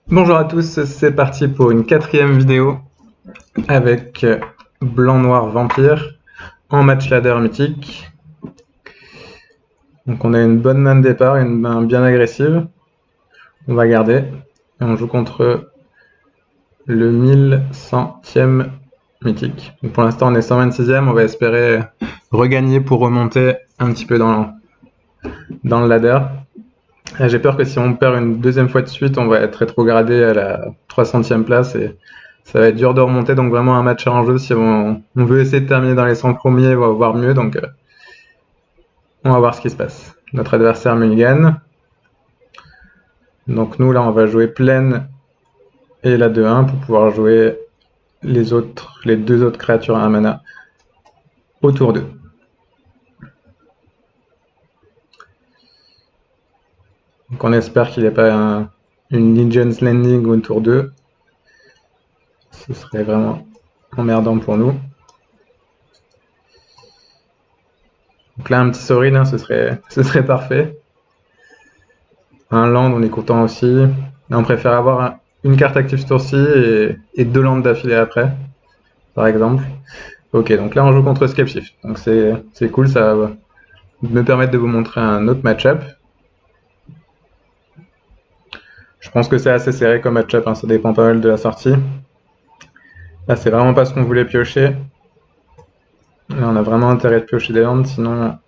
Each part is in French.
Bonjour à tous, c'est parti pour une quatrième vidéo avec Blanc-Noir Vampire en match ladder mythique. Donc on a une bonne main de départ, une main bien agressive. On va garder et on joue contre le 1100e mythique. Donc pour l'instant on est 126e, on va espérer regagner pour remonter un petit peu dans le ladder. J'ai peur que si on perd une deuxième fois de suite, on va être rétrogradé à la 300e place et ça va être dur de remonter. Donc vraiment un match à enjeu si on veut essayer de terminer dans les 100 premiers, voire mieux. Donc on va voir ce qui se passe. Notre adversaire mulligan. Donc nous là on va jouer pleine et la 2-1 pour pouvoir jouer les deux autres créatures à 1 mana autour d'eux. Donc on espère qu'il n'y ait pas une Legion's Landing autour d'eux. Ce serait vraiment emmerdant pour nous. Donc là un petit Sorin, hein, ce serait parfait. Un land, on est content aussi. Là, on préfère avoir une carte active ce tour-ci et deux lands d'affilée après, par exemple. Ok, donc là on joue contre Scapeshift. Donc c'est cool, ça va me permettre de vous montrer un autre match-up. Je pense que c'est assez serré comme match-up, hein, ça dépend pas mal de la sortie. Là c'est vraiment pas ce qu'on voulait piocher. Là on a vraiment intérêt de piocher des lands, sinon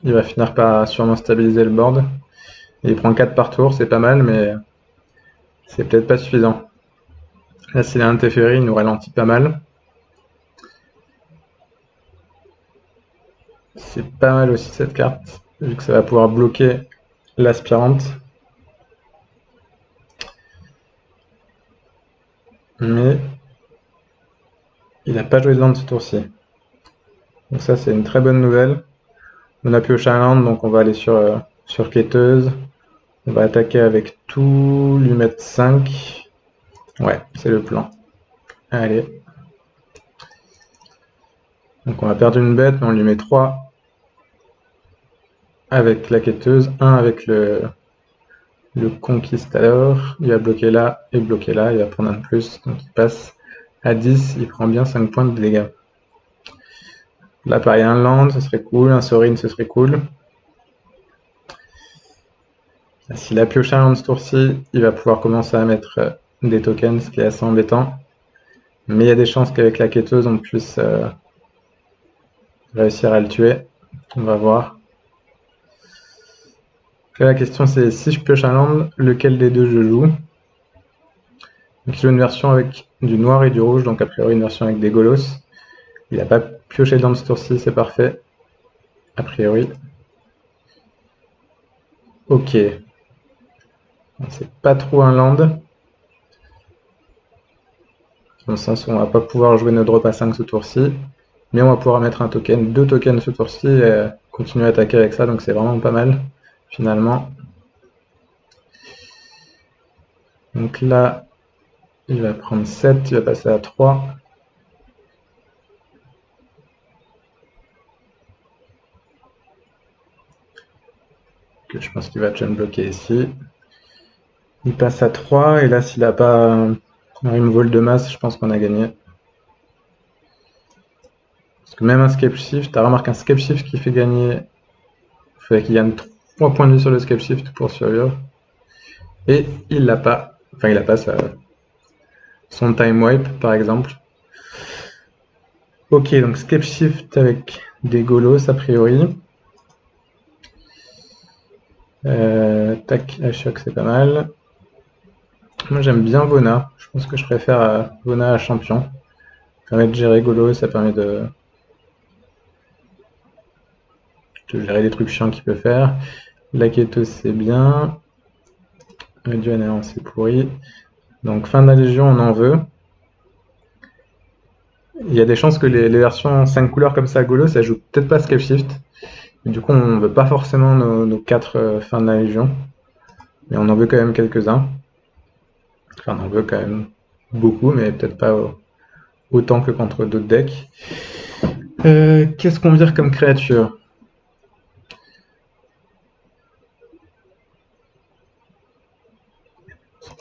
il va finir par sûrement stabiliser le board. Et il prend 4 par tour, c'est pas mal, mais c'est peut-être pas suffisant. Là s'il a un Teferi, il nous ralentit pas mal. C'est pas mal aussi cette carte, vu que ça va pouvoir bloquer l'aspirante. Mais il n'a pas joué de land ce tour-ci. Donc ça c'est une très bonne nouvelle. On a pioché un land, donc on va aller sur quêteuse. On va attaquer avec tout, lui mettre 5. Ouais, c'est le plan. Allez. Donc on va perdre une bête, mais on lui met 3 avec la quêteuse, 1 avec le conquistador. Il va bloquer là et bloquer là, il va prendre un de plus. Donc il passe à 10, il prend bien 5 points de dégâts. Là pareil, un land, ce serait cool, un Sorin, ce serait cool. S'il a pioché un land ce tour-ci, il va pouvoir commencer à mettre des tokens, ce qui est assez embêtant. Mais il y a des chances qu'avec la quêteuse, on puisse réussir à le tuer. On va voir. Là, la question c'est si je pioche un land, lequel des deux je joue? Donc, il joue une version avec du noir et du rouge, donc a priori une version avec des golos. Il n'a pas pioché de land ce tour-ci, c'est parfait. A priori. Ok. C'est pas trop un land. Dans le sens où on va pas pouvoir jouer notre drop à 5 ce tour-ci. Mais on va pouvoir mettre un token, 2 tokens ce tour-ci et continuer à attaquer avec ça, donc c'est vraiment pas mal, finalement. Donc là, il va prendre 7, il va passer à 3. Que je pense qu'il va chain bloquer ici. Il passe à 3, et là, s'il n'a pas un removal de masse, je pense qu'on a gagné. Parce que même un Scape Shift, t'as remarqué un Scape Shift qui fait gagner. Il faudrait qu'il gagne 3 points de vie sur le Scape Shift pour survivre. Et il l'a pas. Enfin, il a pas son time wipe, par exemple. Ok, donc Scape Shift avec des golos, a priori. Tac, Ashok, c'est pas mal. Moi, j'aime bien Vona. Je pense que je préfère Vona à champion. Ça permet de gérer golos, ça permet de gérer des trucs chiants qu'il peut faire. La Keto, c'est bien. Le dieu néant, c'est pourri. Donc, fin de la Légion, on en veut. Il y a des chances que les versions 5 couleurs comme ça, Golos, ça joue peut-être pas Scape Shift. Et du coup, on veut pas forcément nos 4 fins de la Légion. Mais on en veut quand même quelques-uns. Enfin, on en veut quand même beaucoup, mais peut-être pas autant que contre d'autres decks. Qu'est-ce qu'on vire comme créature?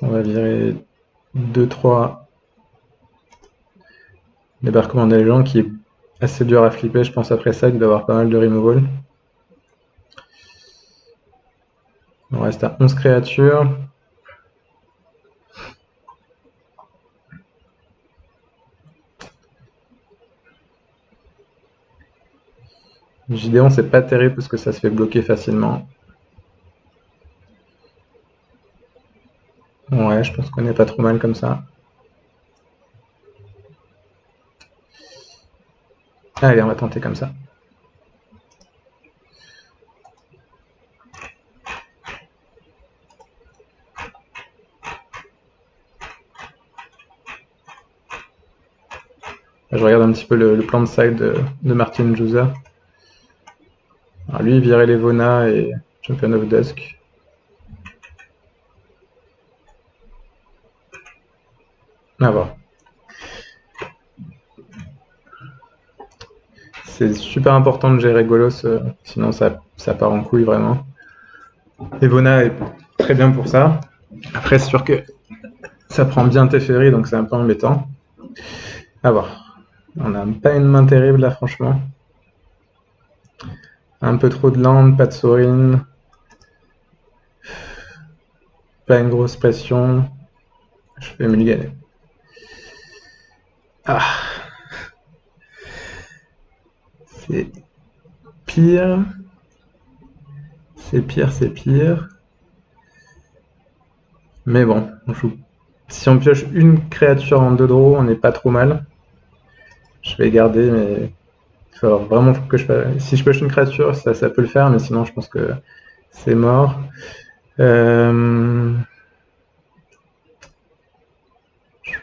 On va virer 2-3 débarquement des gens qui est assez dur à flipper, je pense après ça, il doit avoir pas mal de removal. On reste à 11 créatures. Gideon, c'est pas terrible parce que ça se fait bloquer facilement. Ouais, je pense qu'on est pas trop mal comme ça. Allez, on va tenter comme ça. Je regarde un petit peu le plan de side de Martin Juza. Alors lui, il virait les Vona et Champion of Dusk. À voir. C'est super important de gérer Golos, sinon ça part en couille vraiment. Evona est très bien pour ça. Après, c'est sûr que ça prend bien Teferi, donc c'est un peu embêtant. À voir. On n'a pas une main terrible là, franchement. Un peu trop de land, pas de Sorin. Pas une grosse pression. Je vais mulliganer. Ah. C'est pire. C'est pire, c'est pire. Mais bon, on joue. Si on pioche une créature en 2 draws, on n'est pas trop mal. Je vais garder, mais il faut vraiment que je fasse. Si je pioche une créature, ça peut le faire, mais sinon je pense que c'est mort. Je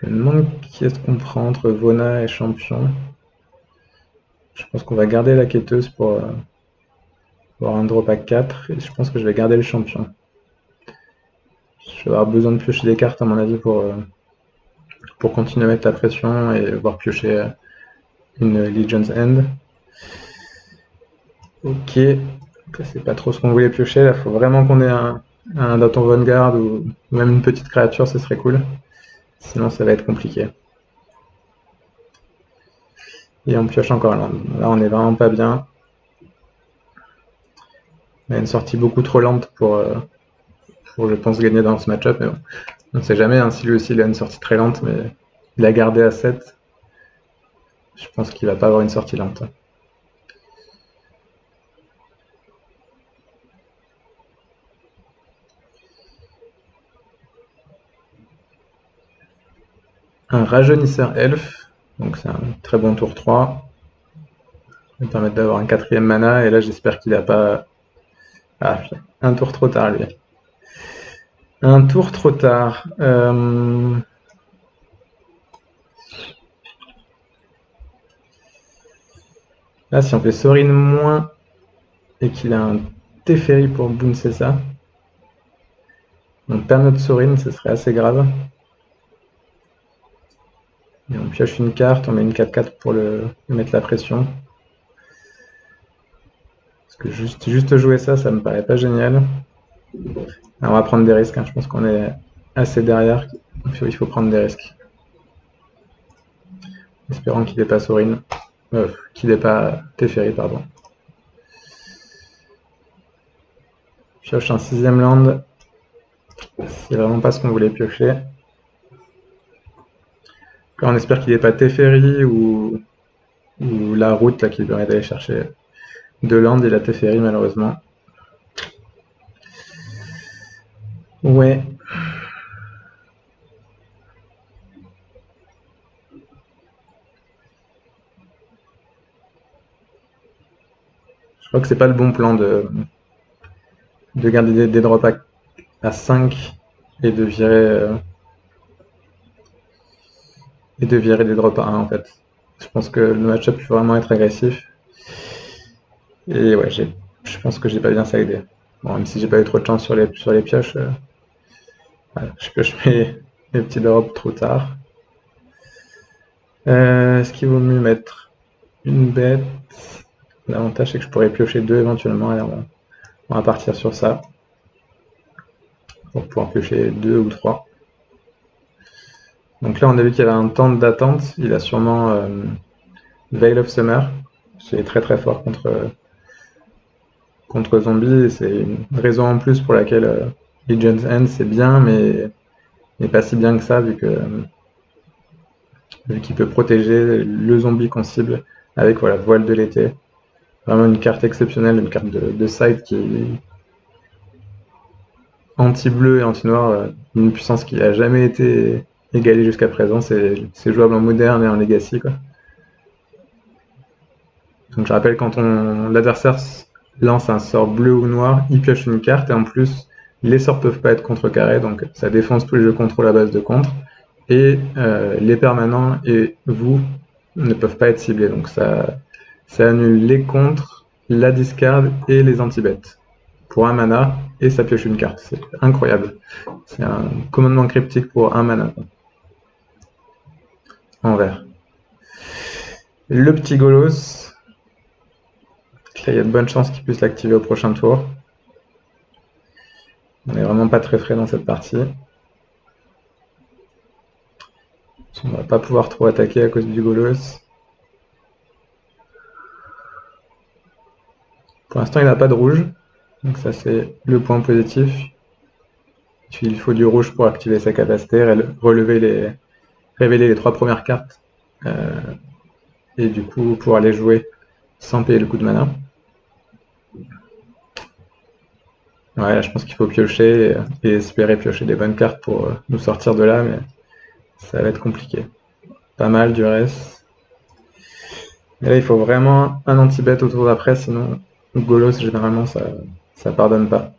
me demande qui est-ce qu'on prend entre Vona et Champion. Je pense qu'on va garder la quêteuse pour avoir un drop à 4, et je pense que je vais garder le Champion. Je vais avoir besoin de piocher des cartes à mon avis pour continuer à mettre la pression et voir piocher une Legion's End. Ok, c'est pas trop ce qu'on voulait piocher, là faut vraiment qu'on ait un Daton Vanguard ou même une petite créature, ce serait cool. Sinon ça va être compliqué. Et on pioche encore là, on est vraiment pas bien. On a une sortie beaucoup trop lente pour je pense gagner dans ce match-up, mais bon, on ne sait jamais, hein, si lui aussi il a une sortie très lente, mais il a gardé à 7. Je pense qu'il va pas avoir une sortie lente. Un rajeunisseur elfe, donc c'est un très bon tour 3. Ça va permettre d'avoir un 4ème mana, et là j'espère qu'il a pas... Ah, un tour trop tard lui. Un tour trop tard. Là, si on fait Sorin moins et qu'il a un Teferi pour Boonsessa, on perd notre Sorin, ce serait assez grave. Et on pioche une carte, on met une 4-4 pour lui mettre la pression. Parce que juste jouer ça, ça me paraît pas génial. Alors, on va prendre des risques, hein. Je pense qu'on est assez derrière. Il faut prendre des risques. Espérant qu'il n'ait pas Sorin. Qu'il n'ait pas Teferi, pardon. Pioche un 6ème land. C'est vraiment pas ce qu'on voulait piocher. Là, on espère qu'il n'ait pas Teferi ou la route là, qui permet d'aller chercher 2 lands. Il a Teferi malheureusement. Ouais. Je crois que c'est pas le bon plan de garder des drops à 5 et de virer des drops à 1 en fait. Je pense que le match-up peut vraiment être agressif. Et ouais, je pense que j'ai pas bien sidé. Bon, même si j'ai pas eu trop de chance sur les pioches, voilà, je pioche mes petits drops trop tard. Est-ce qu'il vaut mieux mettre une bête? L'avantage c'est que je pourrais piocher 2 éventuellement. Allez, on va partir sur ça. Pour pouvoir piocher 2 ou 3. Donc là, on a vu qu'il y avait un temps d'attente. Il a sûrement Veil of Summer, qui est très très fort contre Zombie. Et c'est une raison en plus pour laquelle Legion's End c'est bien, mais pas si bien que ça, vu qu'il peut protéger le zombie qu'on cible avec voilà, Voile de l'été. Vraiment une carte exceptionnelle, une carte de side qui est anti-bleu et anti-noir, une puissance qui a jamais été égalée jusqu'à présent. C'est jouable en moderne et en legacy, quoi. Donc je rappelle, quand l'adversaire lance un sort bleu ou noir, il pioche une carte et en plus les sorts peuvent pas être contrecarrés, donc ça défonce tous les jeux contrôle à base de contre. Et les permanents et vous ne peuvent pas être ciblés, donc ça annule les contres, la discard et les anti-bêtes pour un mana et ça pioche une carte. C'est incroyable. C'est un commandement cryptique pour un mana en vert. Le petit Golos. Là, il y a de bonnes chances qu'il puisse l'activer au prochain tour. On n'est vraiment pas très frais dans cette partie. On va pas pouvoir trop attaquer à cause du Golos. Pour l'instant, il n'a pas de rouge. Donc ça, c'est le point positif. Puis, il faut du rouge pour activer sa capacité, révéler les 3 premières cartes. Et du coup, pouvoir les jouer sans payer le coup de mana. Ouais, là, je pense qu'il faut piocher et espérer piocher des bonnes cartes pour nous sortir de là, mais ça va être compliqué. Pas mal du reste. Et là, il faut vraiment un anti-bet au tour d'après, sinon Golos, généralement, ça pardonne pas.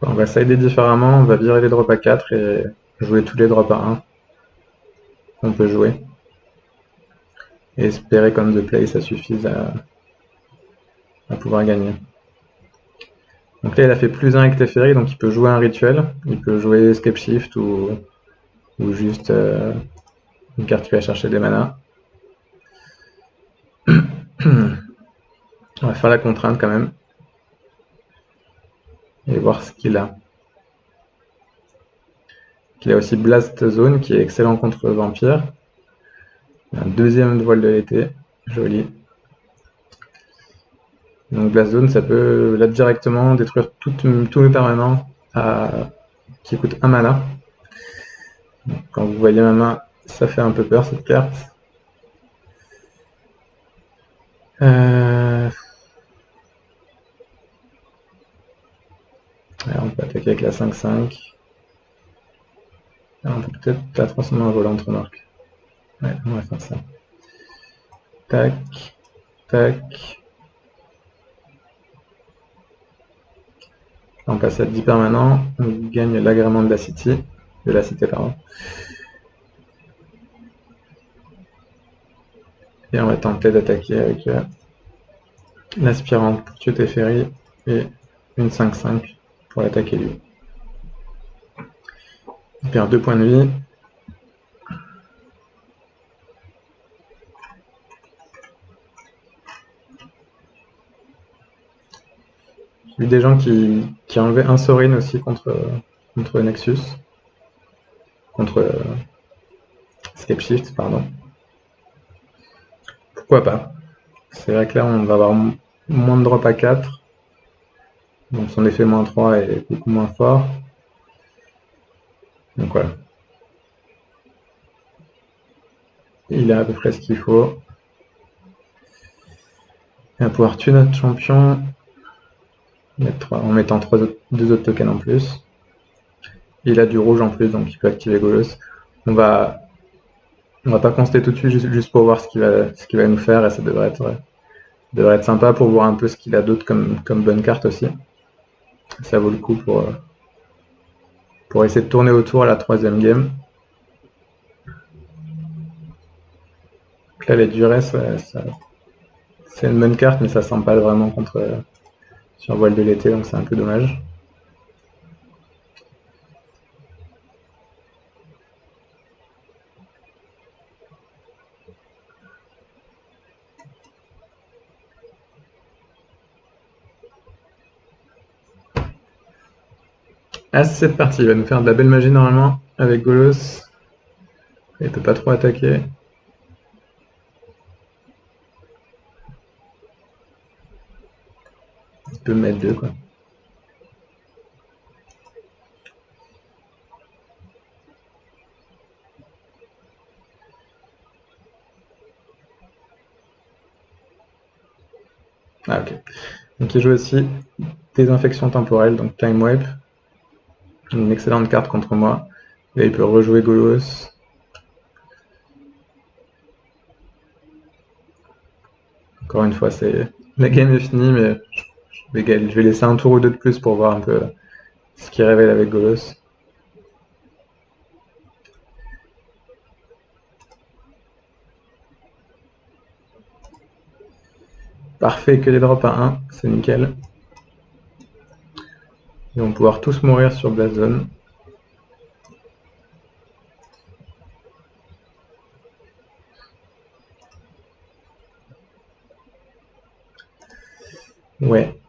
On va sider différemment, on va virer les drops à 4 et jouer tous les drops à 1 qu'on peut jouer. Et espérer qu'on the play ça suffise à pouvoir gagner. Donc là il a fait +1 avec Teferi, donc il peut jouer un rituel, il peut jouer Escape Shift ou juste une carte qui va chercher des manas. On va faire la contrainte quand même. Et voir ce qu'il a. Il a aussi Blast Zone qui est excellent contre Vampire. Un deuxième voile de l'été, joli. Donc Blast Zone, ça peut là directement détruire tous mes permanents qui coûtent 1 mana. Donc, quand vous voyez ma main, ça fait un peu peur cette carte. Alors, on peut attaquer avec la 5-5. On peut peut-être la transformer en volant entre marques. Ouais, on va faire ça. Tac, tac. On passe à 10 permanents, on gagne l'agrément de la cité, pardon. Et on va tenter d'attaquer avec l'aspirante pour tuer Teferi et une 5-5 pour l'attaquer lui. Il perd 2 points de vie. J'ai vu des gens qui enlevaient un Sorin aussi contre Nexus. Contre Escape Shift, pardon. Pourquoi pas? C'est vrai que là, on va avoir moins de drop à 4. Donc son effet -3 est beaucoup moins fort. Donc voilà. Il a à peu près ce qu'il faut. Et on va pouvoir tuer notre champion en mettant 2 autres tokens en plus. Il a du rouge en plus, donc il peut activer Golos. On va pas constater tout de suite juste pour voir ce qu'il va nous faire, et ça devrait être sympa pour voir un peu ce qu'il a d'autre comme bonne carte aussi. Ça vaut le coup pour essayer de tourner autour à la 3ème game. là, les Duress, c'est une bonne carte, mais ça s'empale vraiment contre sur Voile de l'été, donc c'est un peu dommage. As, c'est parti, il va nous faire de la belle magie normalement avec Golos. Il peut pas trop attaquer. Il peut mettre 2 quoi. Ah ok. Donc il joue aussi Désinfection temporelle, donc Time Wipe. Une excellente carte contre moi. Et il peut rejouer Golos. Encore une fois, la game est finie, mais je vais laisser un tour ou deux de plus pour voir un peu ce qu'il révèle avec Golos. Parfait, que les drops à 1, c'est nickel. Ils vont pouvoir tous mourir sur Blast Zone. Ouais,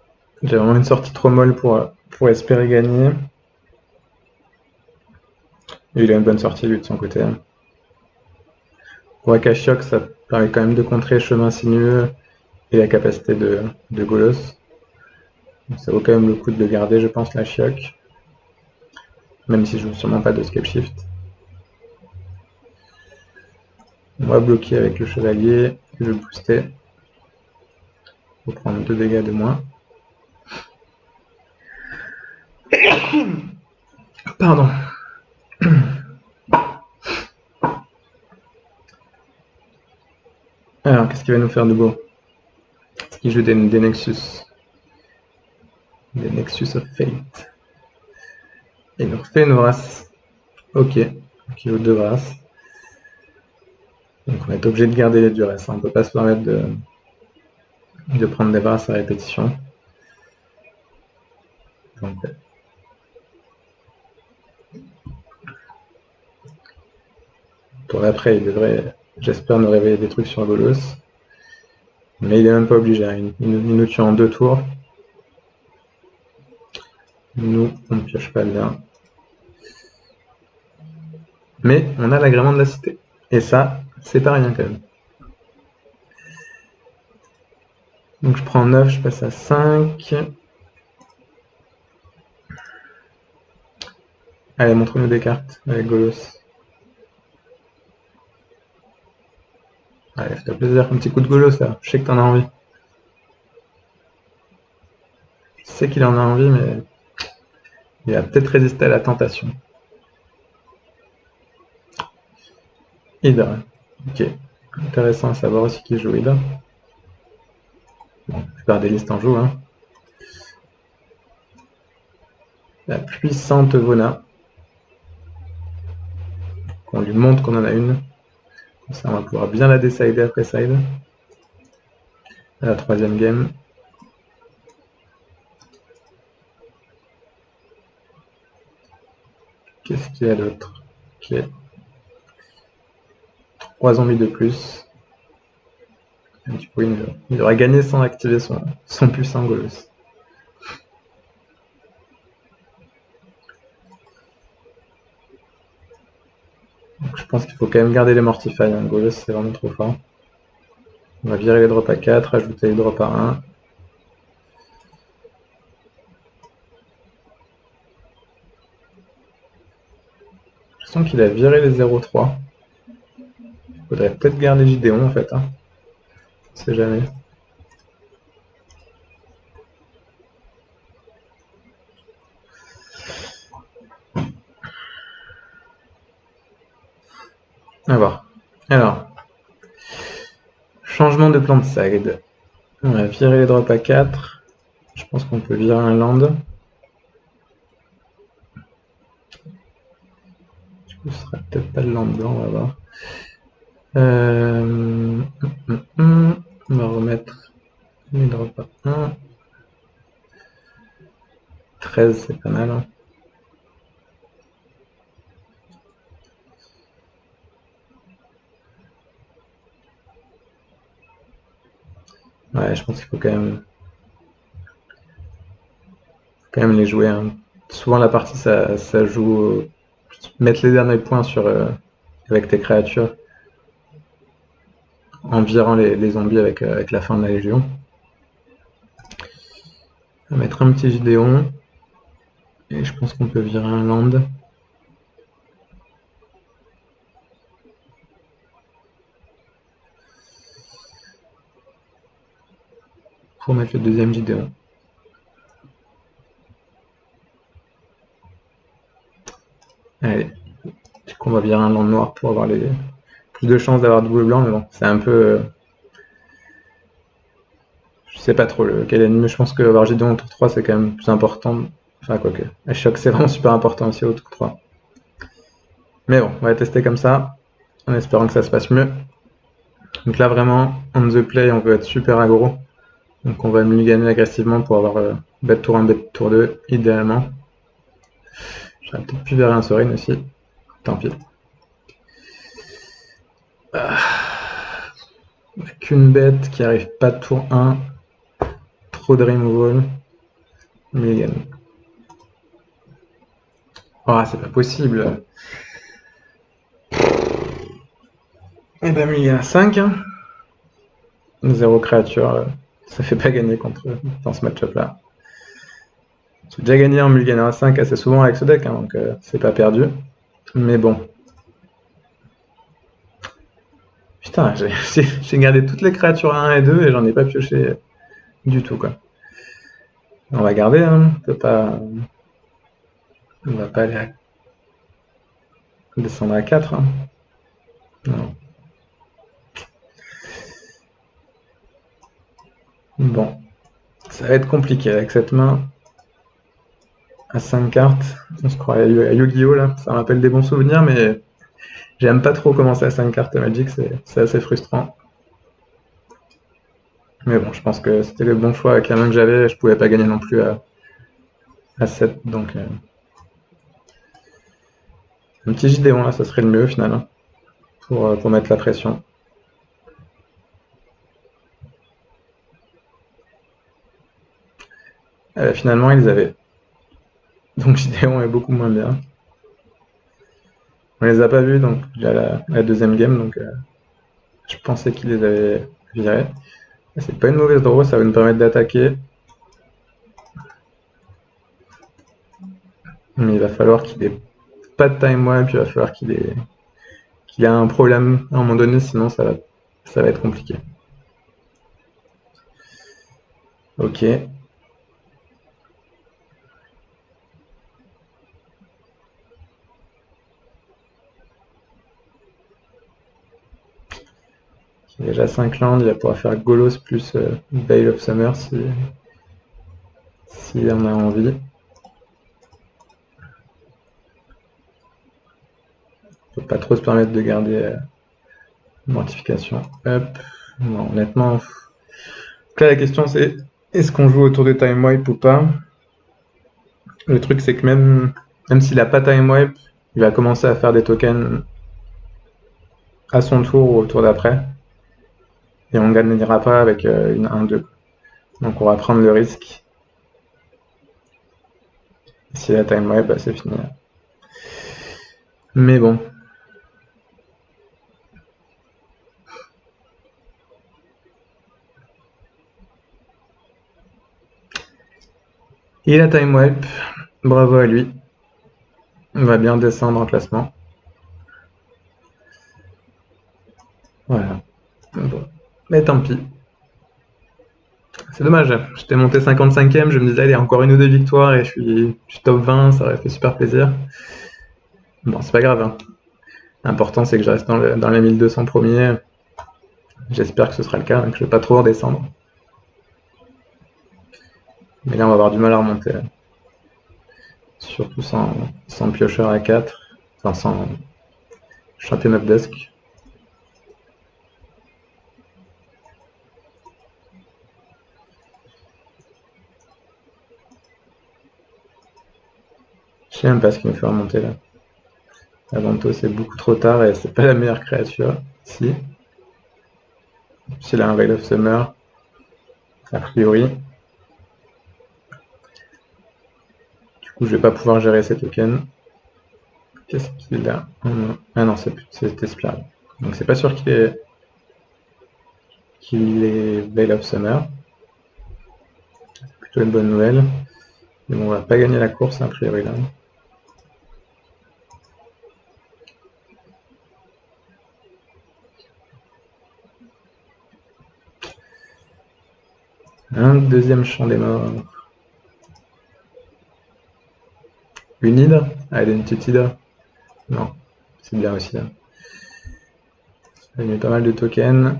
j'ai vraiment une sortie trop molle pour espérer gagner. Et il a une bonne sortie lui de son côté. Pour Akashiok, ça permet quand même de contrer Chemin Sinueux et la capacité de Golos. Donc ça vaut quand même le coup de le garder, je pense, la Shiok. Même si je joue sûrement pas de Scape Shift. On va bloquer avec le chevalier, je vais booster. Pour prendre 2 dégâts de moins. Pardon. Alors, qu'est-ce qu'il va nous faire de beau? Il joue des Nexus. Des Nexus of Fate. Il nous refait une Vrasse. Ok. Donc il joue 2 Vrasses. Donc on est obligé de garder les Duress. On ne peut pas se permettre de prendre des Vrasses à répétition. Donc, pour l'après, il devrait, j'espère, nous réveiller des trucs sur Golos. Mais il est même pas obligé. Il nous tue en 2 tours. Nous, on ne pioche pas bien. Mais on a l'agrément de la cité. Et ça, c'est pas rien quand même. Donc je prends 9, je passe à 5. Allez, montre-nous des cartes avec Golos. Allez, fais-toi plaisir, un petit coup de Golos là. Je sais que t'en as envie. Je sais qu'il en a envie, mais il va peut-être résister à la tentation. Hydra. Ok. Intéressant à savoir aussi qui joue Hydra. Bon, la plupart des listes en jouent, hein. La puissante Vona. On lui montre qu'on en a une. Comme ça, on va pouvoir bien la décider après side. À la 3e game. Qu'est-ce qu'il y a d'autre? Ok. 3 zombies de plus. Et du coup, il aura gagné sans activer son puissant Golos. Donc, je pense qu'il faut quand même garder les Mortify. Hein. Golos, c'est vraiment trop fort. On va virer les drops à 4, ajouter les drops à 1. J'ai l'impression qu'il a viré les 0-3. Il faudrait peut-être garder Gideon en fait. Hein. On sait jamais. À voir. Alors. Changement de plan de side. On va virer les drops à 4. Je pense qu'on peut virer un land. Du coup, ce sera peut-être pas le land blanc, on va voir. On va remettre les drops à 1. 13, c'est pas mal. Hein. Ouais, je pense qu'il faut quand même les jouer. Hein. Souvent, la partie, ça joue. Mettre les derniers points avec tes créatures en virant les zombies avec la fin de la Légion. On va mettre un petit Gideon. Et je pense qu'on peut virer un land. Pour mettre le deuxième Gideon. Allez. Du coup, on va virer un land noir pour avoir plus de chances d'avoir double blanc. Mais bon, c'est un peu. Je sais pas trop quel est le mieux. Je pense que avoir Gideon au tour 3, c'est quand même plus important. Enfin, quoique. À choc, c'est vraiment super important aussi au tour 3. Mais bon, on va tester comme ça, en espérant que ça se passe mieux. Donc là, vraiment, on the play, on veut être super aggro. Donc on va mulliganer agressivement pour avoir bet tour 1, bet tour 2, idéalement. J'aurais peut-être pu verrer un Sorin aussi. Tant pis. Qu'une bête qui arrive pas de tour 1. Trop de removal. Mulligan. Oh, c'est pas possible. Et ben mulligan à 5. 0 créature. Ça fait pas gagner contre eux dans ce match-up là. J'ai déjà gagné en mulligan à 5 assez souvent avec ce deck, hein, donc c'est pas perdu. Mais bon. Putain, j'ai gardé toutes les créatures à 1 et 2 et j'en ai pas pioché du tout, quoi. On va garder, hein. On va pas aller descendre à 4. Hein. Non. Bon. Ça va être compliqué avec cette main. À 5 cartes. On se croirait à Yu-Gi-Oh! Là. Ça me rappelle des bons souvenirs, mais j'aime pas trop commencer à 5 cartes à Magic. C'est assez frustrant. Mais bon, je pense que c'était le bon choix avec la main que j'avais. Je pouvais pas gagner non plus à 7. Donc. Un petit Gideon là, ça serait le mieux au final. Hein, pour mettre la pression. Finalement, ils avaient. Donc Gideon est beaucoup moins bien. On les a pas vus donc la deuxième game, donc je pensais qu'ils les avaient virés. C'est pas une mauvaise draw, ça va nous permettre d'attaquer. Mais il va falloir qu'il ait pas de time wipe, il va falloir qu'il ait un problème à un moment donné, sinon ça va être compliqué. Ok. Il a déjà 5 landes, il va pouvoir faire Golos plus Veil of Summer si on a envie. On peut pas trop se permettre de garder mortification. Hop. Non, honnêtement. Donc là la question c'est est-ce qu'on joue autour de time wipe ou pas? Le truc c'est que même s'il a pas time wipe, il va commencer à faire des tokens à son tour ou au tour d'après. Et on ne gagnera pas avec une 1-2. Donc on va prendre le risque. Si la time wipe, bah, c'est fini. Mais bon. Il a time wipe. Bravo à lui. On va bien descendre en classement. Voilà. Bon. Mais tant pis. C'est dommage. J'étais monté 55ème, je me disais, il y a encore une ou deux victoires et je suis top 20, ça aurait fait super plaisir. Bon, c'est pas grave. Hein. L'important, c'est que je reste dans les 1200 premiers. J'espère que ce sera le cas, que je vais pas trop redescendre. Mais là, on va avoir du mal à remonter. Surtout sans piocheur à 4. Enfin, sans champion of desk. sais même pas ce qui me fait remonter là. Avanto, c'est beaucoup trop tard et c'est pas la meilleure créature. Si. S'il a un Veil of Summer, a priori. Du coup, je vais pas pouvoir gérer ces tokens. Qu'est-ce qu'il a? Ah non, c'était Spiral. Donc c'est pas sûr qu'il est Veil of Summer. C'est plutôt une bonne nouvelle. Mais bon, on va pas gagner la course a priori là. Un deuxième champ des morts. Une hydre? Allez, une petite hydre. Non, c'est bien aussi là. Ça a mis pas mal de tokens.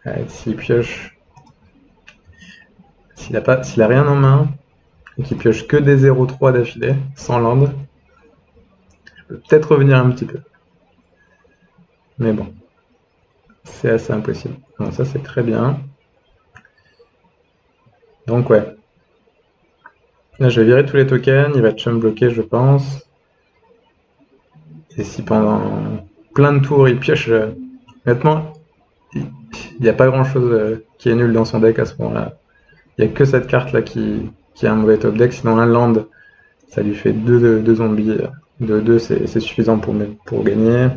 Allez, s'il pioche. S'il a rien en main, et qu'il pioche que des 0-3 d'affilée, sans land, je peux peut-être revenir un petit peu. Mais bon, c'est assez impossible. Bon, ça c'est très bien. Donc ouais. Là je vais virer tous les tokens, il va chum bloquer je pense. Et si pendant plein de tours il pioche, honnêtement, il n'y a pas grand chose qui est nul dans son deck à ce moment-là. Il n'y a que cette carte là qui a un mauvais top deck, sinon un land, ça lui fait 2 zombies. De 2 c'est suffisant pour gagner.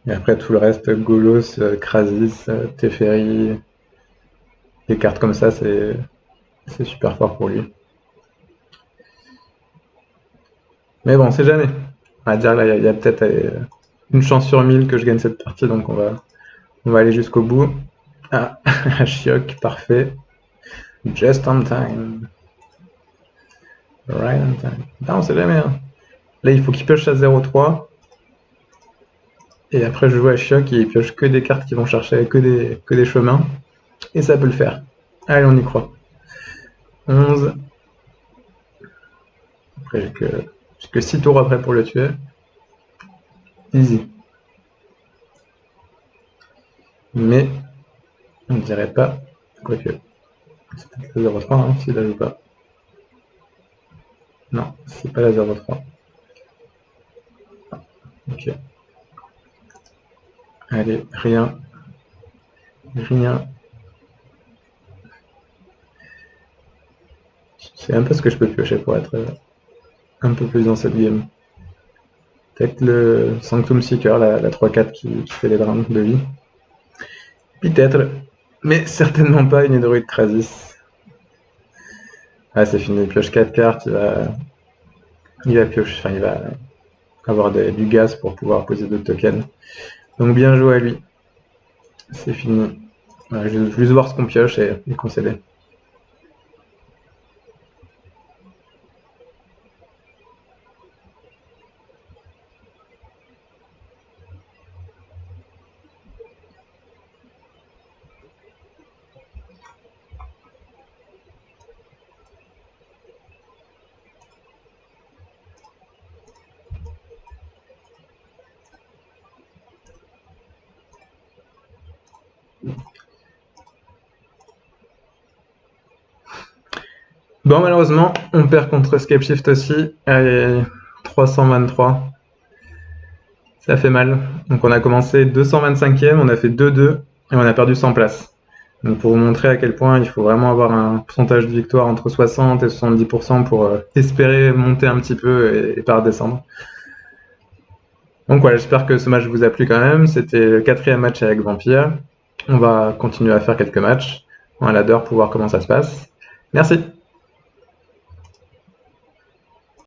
Et après tout le reste, Golos, Krasis, Teferi, des cartes comme ça, c'est super fort pour lui. Mais bon, on sait jamais. On va dire là, il y a peut-être une chance sur 1000 que je gagne cette partie, donc on va aller jusqu'au bout. Ah, Ashiok, parfait. Just on time. Right on time. Non, on sait jamais. Hein. Là, il faut qu'il pioche à 0-3. Et après, je joue à Ashiok et il pioche que des cartes qui vont chercher que des chemins. Et ça peut le faire. Allez, on y croit. 11. Après, j'ai que 6 tours après pour le tuer. Easy. Mais, on ne dirait pas. Quoique. C'est peut-être la 0-3, hein, s'il la joue pas. Non, c'est pas la 0-3. Ok. Allez, rien. Rien. Je sais même pas ce que je peux piocher pour être un peu plus dans cette game. Peut-être le Sanctum Seeker, la 3-4 qui fait les drames de vie. Peut-être. Mais certainement pas une Hydroid Krasis. Ah, c'est fini. Il pioche 4 cartes. Il va piocher. Enfin, il va avoir du gaz pour pouvoir poser d'autres tokens. Donc bien joué à lui. C'est fini. Voilà, je vais juste voir ce qu'on pioche et concéder. Bon, malheureusement, on perd contre Scapeshift aussi. Allez, 323. Ça fait mal. Donc on a commencé 225e, on a fait 2-2 et on a perdu 100 places. Donc pour vous montrer à quel point il faut vraiment avoir un pourcentage de victoire entre 60 et 70% pour espérer monter un petit peu et pas redescendre. Donc voilà, j'espère que ce match vous a plu quand même. C'était le 4e match avec Vampire. On va continuer à faire quelques matchs. On a l'heure pour voir comment ça se passe. Merci.